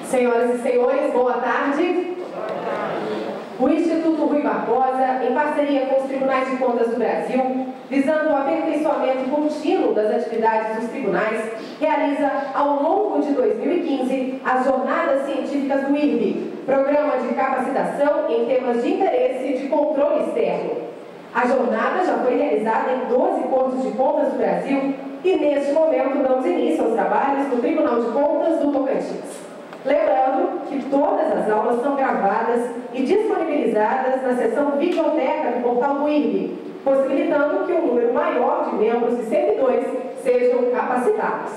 Senhoras e senhores, boa tarde. O Instituto Rui Barbosa, em parceria com os Tribunais de Contas do Brasil, visando o aperfeiçoamento contínuo das atividades dos tribunais, realiza, ao longo de 2015, as Jornadas Científicas do IRB, Programa de Capacitação em Temas de Interesse de Controle Externo. A jornada já foi realizada em 12 Cortes de Contas do Brasil e, neste momento, damos início aos trabalhos do Tribunal de Contas do Tocantins. Lembrando que todas as aulas são gravadas e disponibilizadas na seção Videoteca do portal do IRB, possibilitando que um número maior de membros e servidores sejam capacitados.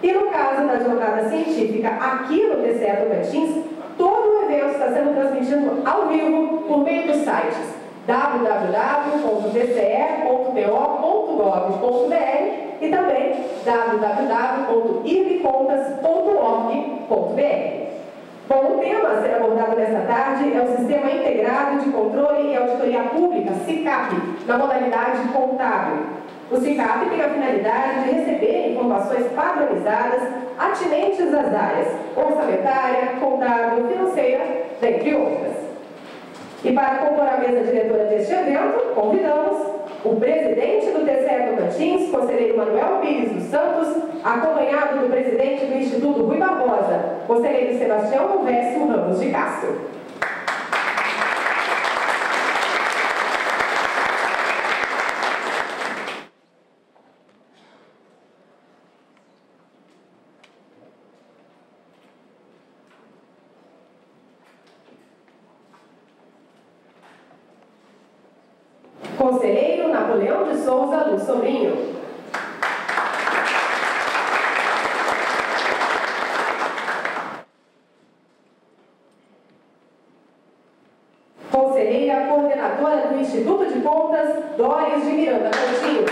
E no caso da jornada científica aqui no TCE Tocantins, todo o evento está sendo transmitido ao vivo por meio dos sites www.tce.to.gov.br e também www.irbcontas.org.br. Bom, o tema a ser abordado nesta tarde é o Sistema Integrado de Controle e Auditoria Pública, SICAP, na modalidade contábil. O SICAP tem a finalidade de receber informações padronizadas atinentes às áreas orçamentária, contábil, financeira, dentre outras. E para compor a mesa diretora deste evento, convidamos o presidente do TCE Tocantins, conselheiro Manuel Pires dos Santos, acompanhado do presidente do Instituto Rui Barbosa, conselheiro Sebastião Silvécio Ramos de Castro. Conselheiro Napoleão de Souza Luz Sobrinho. Conselheira Coordenadora do Instituto de Contas, Doris de Miranda Coutinho.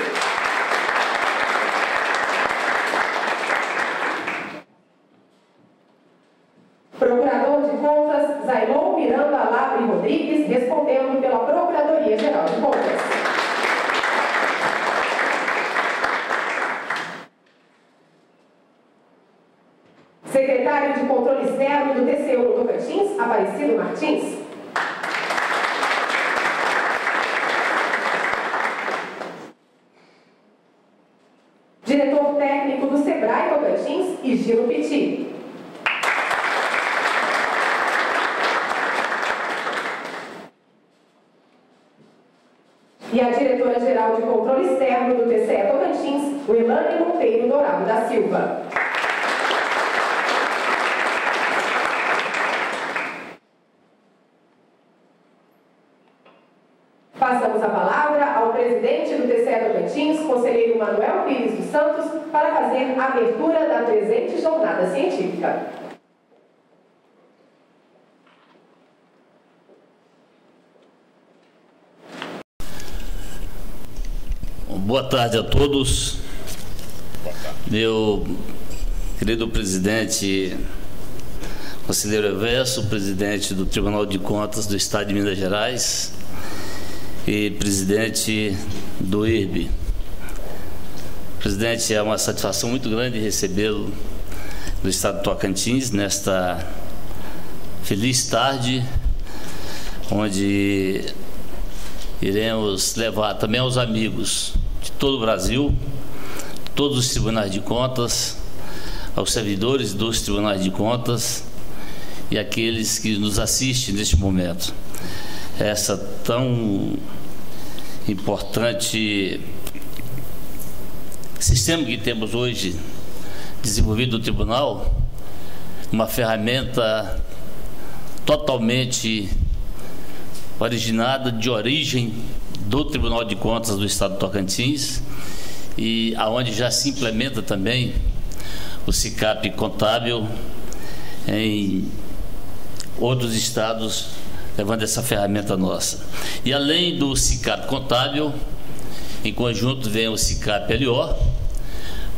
Procurador de Contas, Zailon Miranda Labre Rodrigues, respondendo pela Procuradoria-Geral de Contas. Secretário de Controle Externo do TCU no Tocantins, Aparecido Martins. Diretor técnico do SEBRAE Tocantins, Higino Petit. E a diretora-geral de Controle Externo do TCE Tocantins, Wilane Monteiro Dourado da Silva. Passamos a palavra ao presidente do TCE Tocantins, conselheiro Manuel Pires dos Santos, para fazer a abertura da presente jornada científica. Boa tarde a todos. Meu querido presidente, conselheiro Everso, presidente do Tribunal de Contas do Estado de Minas Gerais e presidente do IRB. Presidente, é uma satisfação muito grande recebê-lo do Estado do Tocantins nesta feliz tarde, onde iremos levar também aos amigos de todo o Brasil, todos os tribunais de contas, aos servidores dos tribunais de contas e aqueles que nos assistem neste momento. Essa tão importante sistema que temos hoje desenvolvido no tribunal, uma ferramenta totalmente originada, de origem do Tribunal de Contas do Estado do Tocantins, e aonde já se implementa também o SICAP contábil em outros estados, levando essa ferramenta nossa. E além do SICAP contábil, em conjunto vem o SICAP LO,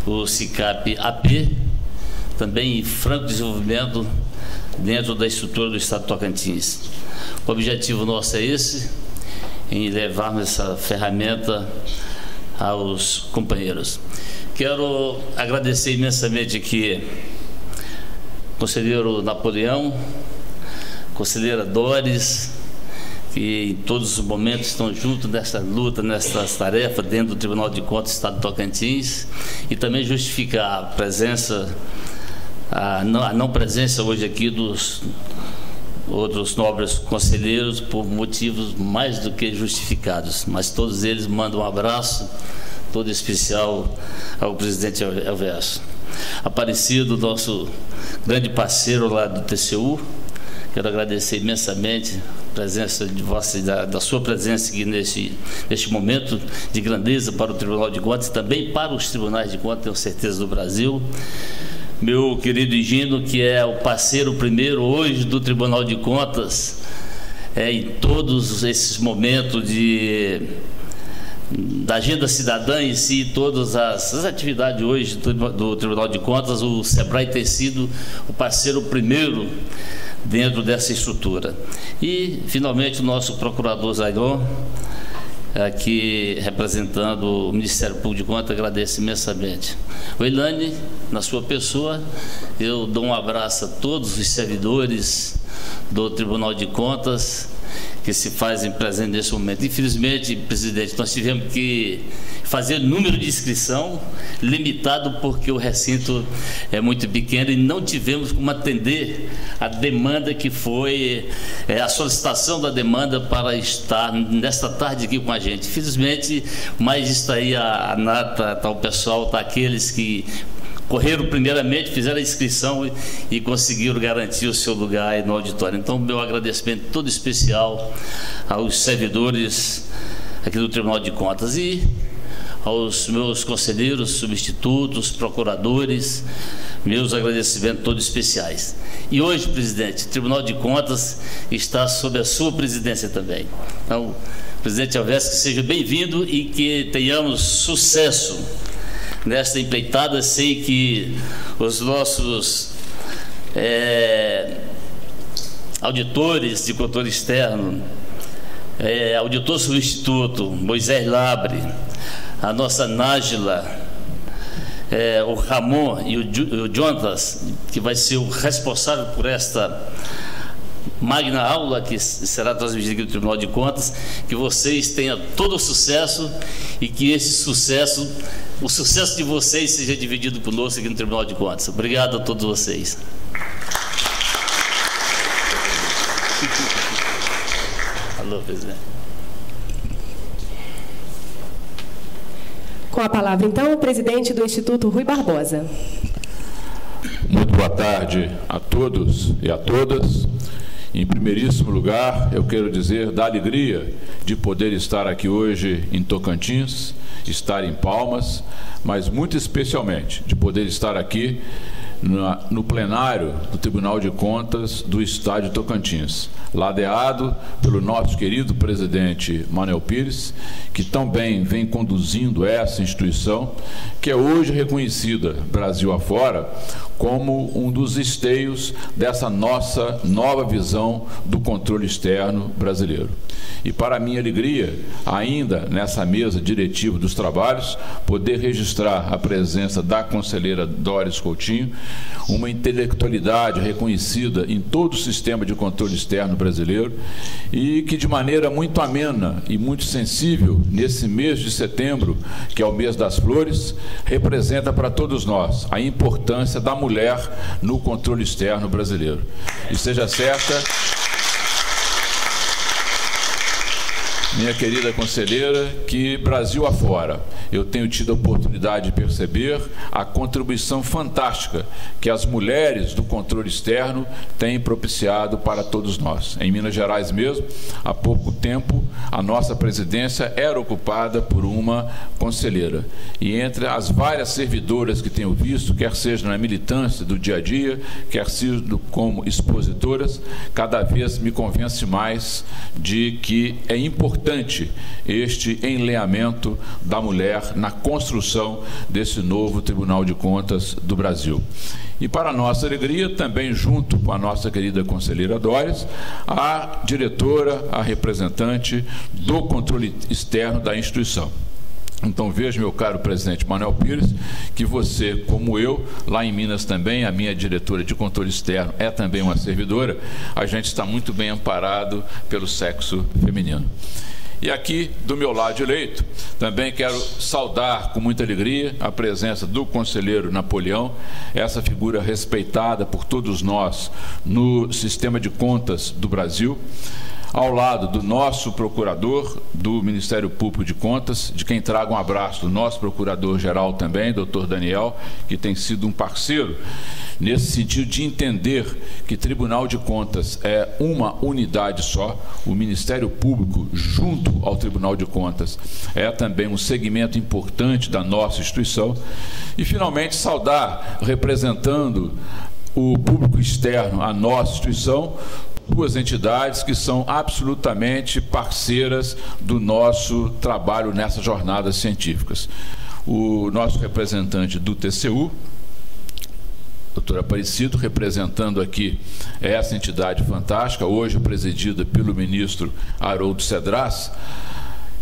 o SICAP AP, também em franco desenvolvimento dentro da estrutura do Estado do Tocantins. O objetivo nosso é esse, em levarmos essa ferramenta aos companheiros. Quero agradecer imensamente aqui o conselheiro Napoleão, conselheira Doris, que em todos os momentos estão juntos nessa luta, nessas tarefas dentro do Tribunal de Contas do Estado do Tocantins, e também justificar a presença, a não presença hoje aqui dos outros nobres conselheiros por motivos mais do que justificados, mas todos eles mandam um abraço todo especial ao presidente Elvésio. Aparecido, nosso grande parceiro lá do TCU, quero agradecer imensamente a presença de vossa, da sua presença aqui neste momento de grandeza para o Tribunal de Contas e também para os tribunais de contas, tenho certeza, do Brasil. Meu querido Higino, que é o parceiro primeiro hoje do Tribunal de Contas, em todos esses momentos da agenda cidadã em si, todas as atividades hoje do Tribunal de Contas, o SEBRAE tem sido o parceiro primeiro dentro dessa estrutura. E, finalmente, o nosso procurador Zairon, aqui representando o Ministério Público de Contas, agradeço imensamente. O Elane, na sua pessoa, eu dou um abraço a todos os servidores do Tribunal de Contas que se fazem presente nesse momento. Infelizmente, presidente, nós tivemos que fazer número de inscrição limitado porque o recinto é muito pequeno e não tivemos como atender a demanda que foi, a solicitação da demanda para estar nesta tarde aqui com a gente. Infelizmente, mas está aí a nata, está o pessoal, está aqueles que correram primeiramente, fizeram a inscrição e conseguiram garantir o seu lugar aí no auditório. Então, meu agradecimento todo especial aos servidores aqui do Tribunal de Contas e aos meus conselheiros, substitutos, procuradores, meus agradecimentos todos especiais. E hoje, presidente, o Tribunal de Contas está sob a sua presidência também. Então, presidente Elvésio, que seja bem-vindo e que tenhamos sucesso nesta empreitada. Sei que os nossos auditores de controle externo, auditor substituto Moisés Labre, a nossa Nájila, o Ramon e o Jonas, que vai ser o responsável por esta magna aula que será transmitida aqui no Tribunal de Contas, que vocês tenham todo o sucesso e que esse sucesso, o sucesso de vocês seja dividido conosco aqui no Tribunal de Contas. Obrigado a todos vocês. Alô, presidente. Com a palavra, então, o presidente do Instituto Rui Barbosa. Muito boa tarde a todos e a todas. Em primeiríssimo lugar, eu quero dizer da alegria de poder estar aqui hoje em Tocantins, estar em Palmas, mas muito especialmente de poder estar aqui no plenário do Tribunal de Contas do Estado de Tocantins, ladeado pelo nosso querido presidente Manuel Pires, que também vem conduzindo essa instituição, que é hoje reconhecida Brasil afora como um dos esteios dessa nossa nova visão do controle externo brasileiro. E para minha alegria, ainda nessa mesa diretiva dos trabalhos, poder registrar a presença da conselheira Doris Coutinho, uma intelectualidade reconhecida em todo o sistema de controle externo brasileiro e que de maneira muito amena e muito sensível, nesse mês de setembro, que é o mês das flores, representa para todos nós a importância da mulher no controle externo brasileiro. E seja certa, minha querida conselheira, que Brasil afora, eu tenho tido a oportunidade de perceber a contribuição fantástica que as mulheres do controle externo têm propiciado para todos nós. Em Minas Gerais mesmo, há pouco tempo, a nossa presidência era ocupada por uma conselheira. E entre as várias servidoras que tenho visto, quer seja na militância do dia a dia, quer seja como expositoras, cada vez me convence mais de que é importante este enleamento da mulher na construção desse novo Tribunal de Contas do Brasil. E para nossa alegria, também junto com a nossa querida conselheira Doris, a diretora, a representante do controle externo da instituição. Então veja, meu caro presidente Manuel Pires, que você, como eu, lá em Minas também, a minha diretora de controle externo é também uma servidora, a gente está muito bem amparado pelo sexo feminino. E aqui, do meu lado direito, também quero saudar com muita alegria a presença do conselheiro Napoleão, essa figura respeitada por todos nós no sistema de contas do Brasil, ao lado do nosso procurador do Ministério Público de Contas, de quem trago um abraço do nosso procurador-geral também, doutor Daniel, que tem sido um parceiro nesse sentido de entender que Tribunal de Contas é uma unidade só, o Ministério Público junto ao Tribunal de Contas é também um segmento importante da nossa instituição. E finalmente saudar, representando o público externo, a nossa instituição, duas entidades que são absolutamente parceiras do nosso trabalho nessas jornadas científicas. O nosso representante do TCU, doutor Aparecido, representando aqui essa entidade fantástica, hoje presidida pelo ministro Haroldo Cedras,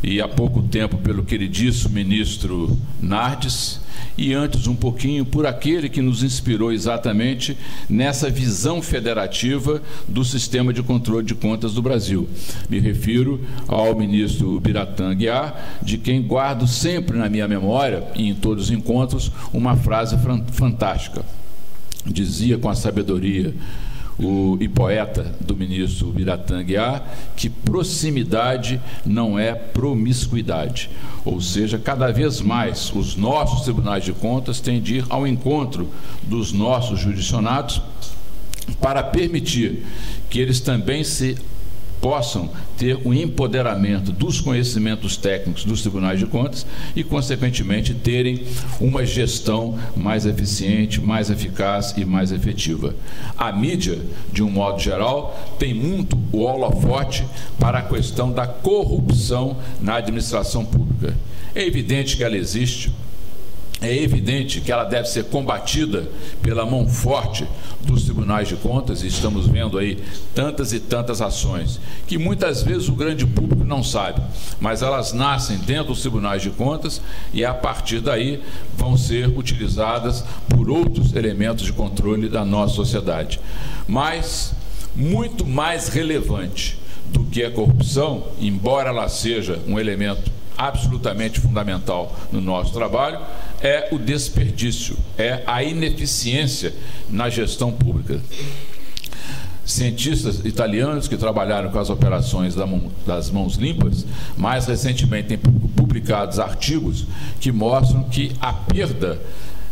e há pouco tempo pelo queridíssimo ministro Nardes, e antes um pouquinho por aquele que nos inspirou exatamente nessa visão federativa do sistema de controle de contas do Brasil. Me refiro ao ministro Biratã Aguiar, de quem guardo sempre na minha memória e em todos os encontros uma frase fantástica. Dizia com a sabedoria e poeta do ministro Biratã Aguiar que proximidade não é promiscuidade, ou seja, cada vez mais os nossos tribunais de contas têm de ir ao encontro dos nossos jurisdicionados para permitir que eles também possam ter um empoderamento dos conhecimentos técnicos dos tribunais de contas e, consequentemente, terem uma gestão mais eficiente, mais eficaz e mais efetiva. A mídia, de um modo geral, tem muito o holofote para a questão da corrupção na administração pública. É evidente que ela existe. É evidente que ela deve ser combatida pela mão forte dos tribunais de contas, e estamos vendo aí tantas e tantas ações, que muitas vezes o grande público não sabe, mas elas nascem dentro dos tribunais de contas e a partir daí vão ser utilizadas por outros elementos de controle da nossa sociedade. Mas, muito mais relevante do que a corrupção, embora ela seja um elemento absolutamente fundamental no nosso trabalho, é o desperdício, é a ineficiência na gestão pública. Cientistas italianos que trabalharam com as operações das mãos limpas, mais recentemente têm publicado artigos que mostram que a perda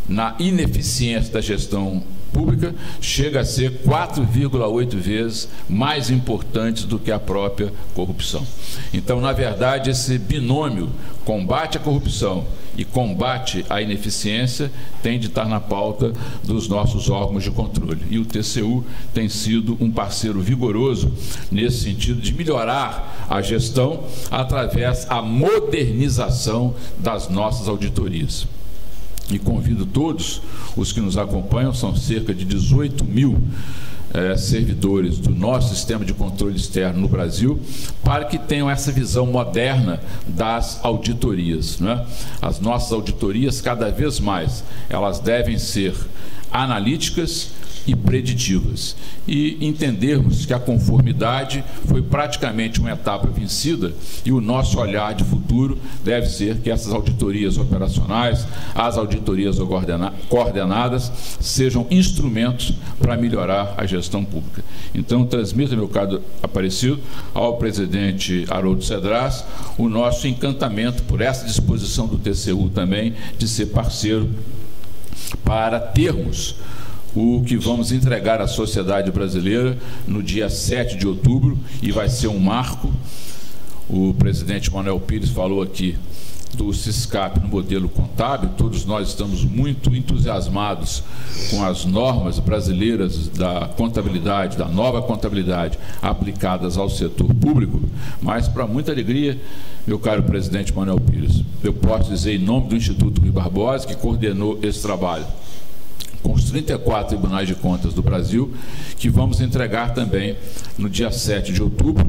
na ineficiência da gestão pública chega a ser 4,8 vezes mais importante do que a própria corrupção. Então, na verdade, esse binômio combate à corrupção e combate à ineficiência tem de estar na pauta dos nossos órgãos de controle. E o TCU tem sido um parceiro vigoroso nesse sentido de melhorar a gestão através da modernização das nossas auditorias. E convido todos os que nos acompanham, são cerca de 18 mil servidores do nosso sistema de controle externo no Brasil, para que tenham essa visão moderna das auditorias, né? As nossas auditorias, cada vez mais, elas devem ser analíticas, e preditivas, e entendermos que a conformidade foi praticamente uma etapa vencida e o nosso olhar de futuro deve ser que essas auditorias operacionais, as auditorias coordenadas, sejam instrumentos para melhorar a gestão pública. Então, transmita, meu caro Aparecido, ao presidente Haroldo Cedras o nosso encantamento por essa disposição do TCU também de ser parceiro para termos o que vamos entregar à sociedade brasileira no dia 7 de outubro, e vai ser um marco. O presidente Manuel Pires falou aqui do SISCAP no modelo contábil. Todos nós estamos muito entusiasmados com as normas brasileiras da contabilidade, da nova contabilidade aplicadas ao setor público, mas, para muita alegria, meu caro presidente Manuel Pires, eu posso dizer em nome do Instituto Rui Barbosa, que coordenou esse trabalho com os 34 tribunais de contas do Brasil, que vamos entregar também no dia 7 de outubro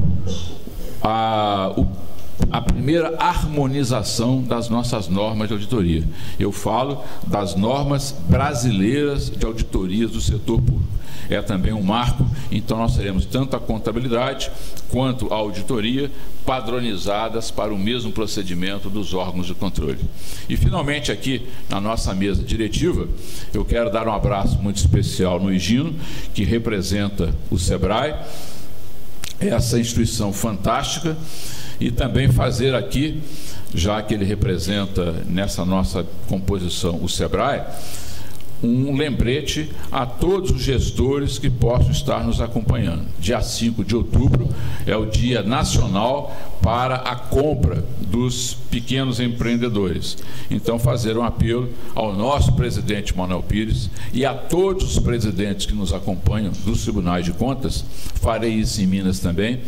a primeira harmonização das nossas normas de auditoria. Eu falo das normas brasileiras de auditorias do setor público. É também um marco, então nós teremos tanto a contabilidade quanto a auditoria padronizadas para o mesmo procedimento dos órgãos de controle. E, finalmente, aqui na nossa mesa diretiva, eu quero dar um abraço muito especial no Higino, que representa o SEBRAE, essa instituição fantástica, e também fazer aqui, já que ele representa nessa nossa composição o SEBRAE, um lembrete a todos os gestores que possam estar nos acompanhando. Dia 5 de outubro é o Dia Nacional para a compra dos pequenos empreendedores. Então, fazer um apelo ao nosso presidente Manuel Pires e a todos os presidentes que nos acompanham dos tribunais de contas, farei isso em Minas também,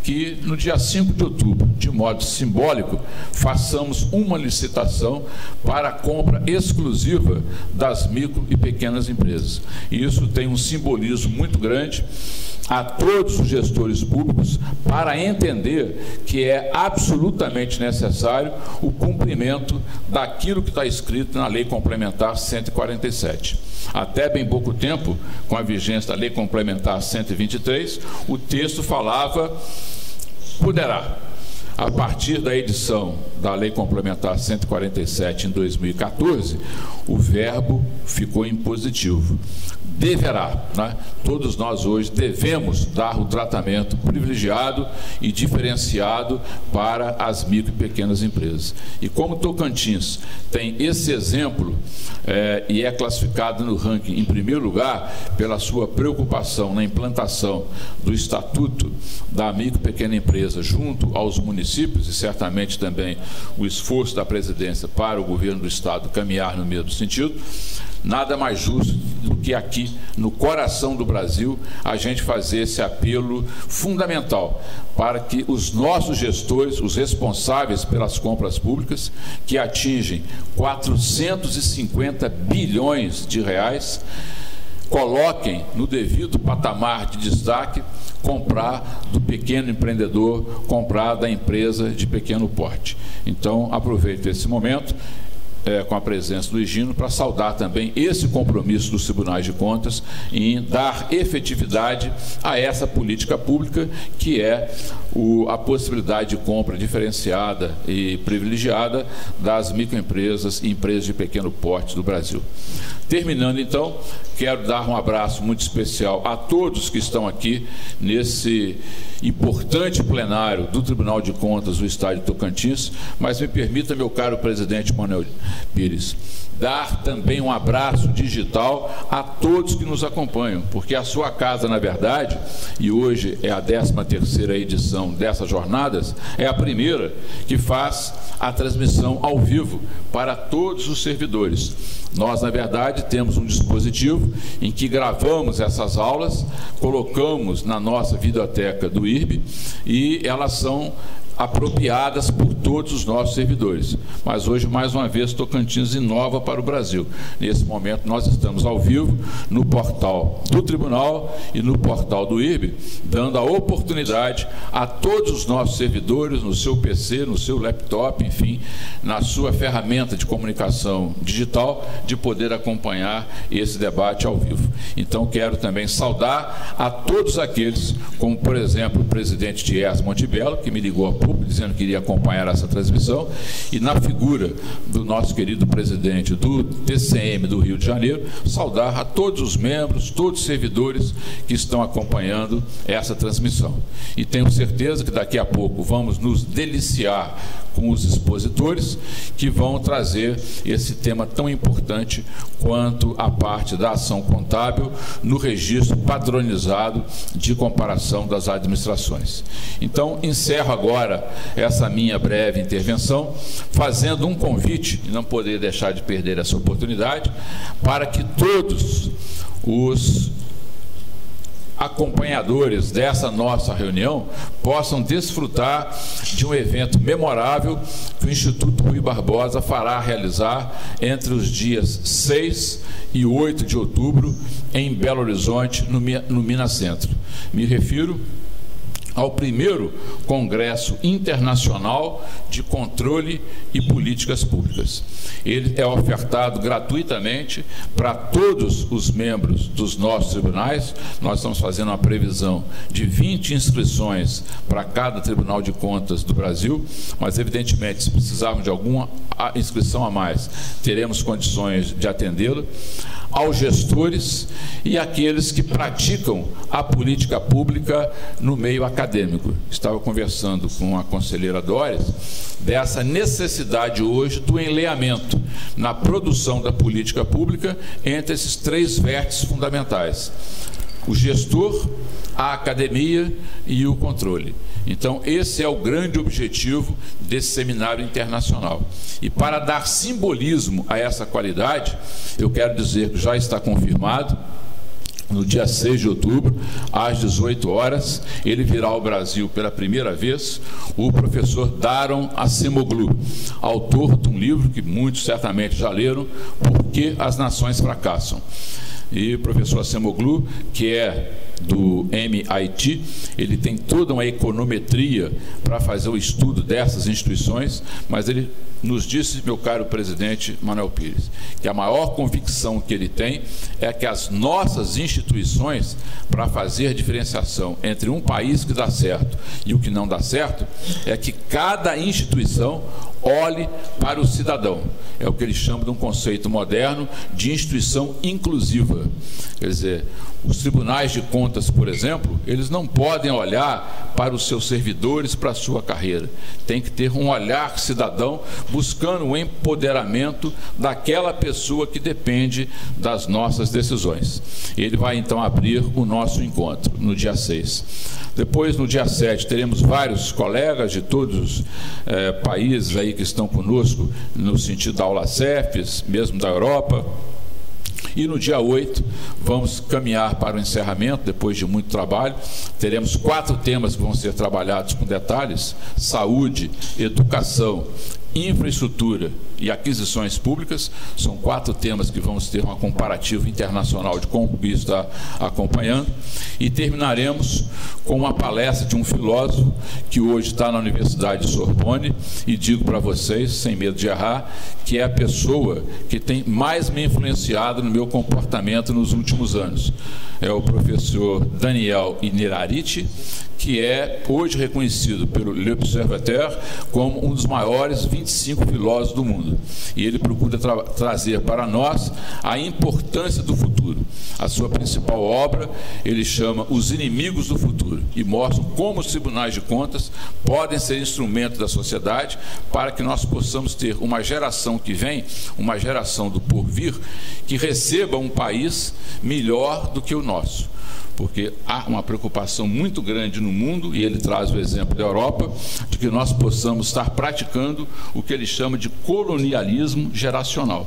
que no dia 5 de outubro, de modo simbólico, façamos uma licitação para a compra exclusiva das micro e pequenas empresas. E isso tem um simbolismo muito grande a todos os gestores públicos para entender que é absolutamente necessário o cumprimento daquilo que está escrito na Lei Complementar 147. Até bem pouco tempo, com a vigência da Lei Complementar 123, o texto falava poderá. A partir da edição da Lei Complementar 147 em 2014, o verbo ficou impositivo. Deverá, né? Todos nós hoje devemos dar o tratamento privilegiado e diferenciado para as micro e pequenas empresas. E como Tocantins tem esse exemplo e é classificado no ranking em primeiro lugar pela sua preocupação na implantação do Estatuto da Micro e Pequena Empresa junto aos municípios, e certamente também o esforço da presidência para o governo do Estado caminhar no mesmo sentido, nada mais justo do que aqui, no coração do Brasil, a gente fazer esse apelo fundamental para que os nossos gestores, os responsáveis pelas compras públicas, que atingem 450 bilhões de reais, coloquem no devido patamar de destaque comprar do pequeno empreendedor, comprar da empresa de pequeno porte. Então, aproveito esse momento com a presença do Higino, para saudar também esse compromisso dos tribunais de contas em dar efetividade a essa política pública, que é a possibilidade de compra diferenciada e privilegiada das microempresas e empresas de pequeno porte do Brasil. Terminando, então, quero dar um abraço muito especial a todos que estão aqui nesse importante plenário do Tribunal de Contas do Estado de Tocantins, mas me permita, meu caro presidente Manuel Pires, dar também um abraço digital a todos que nos acompanham, porque a sua casa, na verdade, e hoje é a 13ª edição dessas jornadas, é a primeira que faz a transmissão ao vivo para todos os servidores. Nós, na verdade, temos um dispositivo em que gravamos essas aulas, colocamos na nossa videoteca do IRB e elas são apropriadas por todos os nossos servidores. Mas hoje, mais uma vez, Tocantins inova para o Brasil. Nesse momento, nós estamos ao vivo no portal do Tribunal e no portal do IRB, dando a oportunidade a todos os nossos servidores, no seu PC, no seu laptop, enfim, na sua ferramenta de comunicação digital, de poder acompanhar esse debate ao vivo. Então, quero também saudar a todos aqueles, como, por exemplo, o presidente Tiers Montebello, que me ligou há pouco, dizendo que iria acompanhar essa transmissão, e na figura do nosso querido presidente do TCM do Rio de Janeiro, saudar a todos os membros, todos os servidores que estão acompanhando essa transmissão. E tenho certeza que daqui a pouco vamos nos deliciar com os expositores que vão trazer esse tema tão importante quanto a parte da ação contábil no registro padronizado de comparação das administrações. Então, encerro agora essa minha breve intervenção, fazendo um convite, e não poderia deixar de perder essa oportunidade, para que todos os acompanhadores dessa nossa reunião possam desfrutar de um evento memorável que o Instituto Rui Barbosa fará realizar entre os dias 6 e 8 de outubro em Belo Horizonte, no Minas Centro. Me refiro ao primeiro Congresso Internacional de Controle e Políticas Públicas. Ele é ofertado gratuitamente para todos os membros dos nossos tribunais. Nós estamos fazendo uma previsão de 20 inscrições para cada Tribunal de Contas do Brasil, mas, evidentemente, se precisarmos de alguma inscrição a mais, teremos condições de atendê-lo. Aos gestores e àqueles que praticam a política pública no meio acadêmico. Estava conversando com a conselheira Doris dessa necessidade hoje do enleamento na produção da política pública entre esses três vértices fundamentais: o gestor, a academia e o controle. Então, esse é o grande objetivo desse seminário internacional. E para dar simbolismo a essa qualidade, eu quero dizer que já está confirmado, no dia 6 de outubro, às 18 horas, ele virá ao Brasil pela primeira vez, o professor Daron Acemoglu, autor de um livro que muitos certamente já leram, Por que as Nações Fracassam. E o professor Acemoglu, que é do MIT, ele tem toda uma econometria para fazer o estudo dessas instituições, mas ele nos disse, meu caro presidente Manuel Pires, que a maior convicção que ele tem é que as nossas instituições, para fazer diferenciação entre um país que dá certo e o que não dá certo, é que cada instituição olhe para o cidadão. É o que ele chama de um conceito moderno de instituição inclusiva. Quer dizer, os tribunais de contas, por exemplo, eles não podem olhar para os seus servidores, para a sua carreira. Tem que ter um olhar cidadão buscando o empoderamento daquela pessoa que depende das nossas decisões. Ele vai então abrir o nosso encontro no dia 6. Depois, no dia 7, teremos vários colegas de todos os países aí que estão conosco no sentido da aula CEFES, mesmo da Europa. E no dia 8, vamos caminhar para o encerramento, depois de muito trabalho. Teremos 4 temas que vão ser trabalhados com detalhes: saúde, educação, infraestrutura e aquisições públicas. São 4 temas que vamos ter uma comparativa internacional de como isso está acompanhando. E terminaremos com uma palestra de um filósofo que hoje está na Universidade de Sorbonne, e digo para vocês, sem medo de errar, que é a pessoa que tem mais me influenciado no meu comportamento nos últimos anos. É o professor Daniel Innerarity, que é hoje reconhecido pelo L'Observateur como um dos maiores 25 filósofos do mundo. E ele procura trazer para nós a importância do futuro. A sua principal obra ele chama Os Inimigos do Futuro, e mostra como os tribunais de contas podem ser instrumento da sociedade para que nós possamos ter uma geração que vem, uma geração do porvir, que receba um país melhor do que o nosso. Porque há uma preocupação muito grande no mundo, e ele traz o exemplo da Europa, de que nós possamos estar praticando o que ele chama de colonialismo geracional.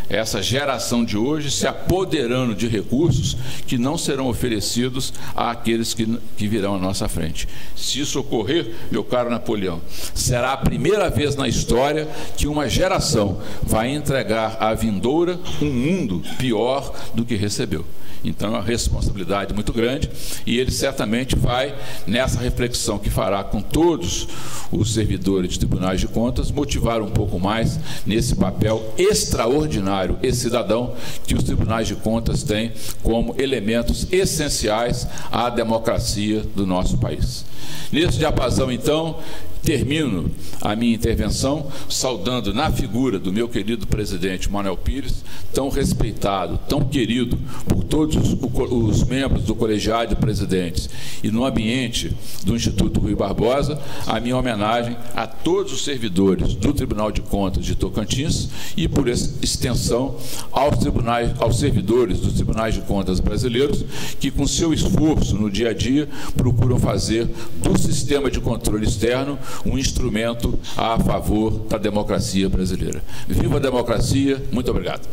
essa geração de hoje se apoderando de recursos que não serão oferecidos àqueles que virão à nossa frente. Se isso ocorrer, meu caro Napoleão, será a primeira vez na história que uma geração vai entregar à vindoura um mundo pior do que recebeu. Então é uma responsabilidade muito grande e ele certamente vai, nessa reflexão que fará com todos os servidores de tribunais de contas, motivar um pouco mais nesse papel extraordinário e cidadão que os tribunais de contas têm como elementos essenciais à democracia do nosso país. Nesse diapasão, então, termino a minha intervenção saudando na figura do meu querido presidente Manuel Pires, tão respeitado, tão querido por todos os membros do colegiado de presidentes e no ambiente do Instituto Rui Barbosa, a minha homenagem a todos os servidores do Tribunal de Contas de Tocantins e, por extensão, aos servidores dos Tribunais de Contas brasileiros que, com seu esforço no dia a dia, procuram fazer do sistema de controle externo um instrumento a favor da democracia brasileira. Viva a democracia! Muito obrigado.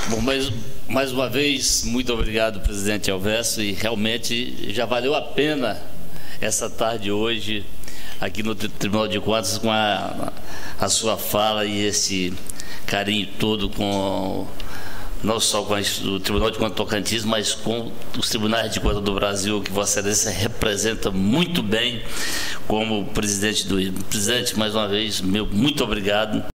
Bom, mais uma vez, muito obrigado, presidente Elvésio, e realmente já valeu a pena essa tarde hoje aqui no Tribunal de Contas com a sua fala e esse carinho todo com não só com o Tribunal de Contas Tocantins, mas com os Tribunais de Contas do Brasil, que Vossa Excelência representa muito bem como presidente do... Presidente, mais uma vez, muito obrigado.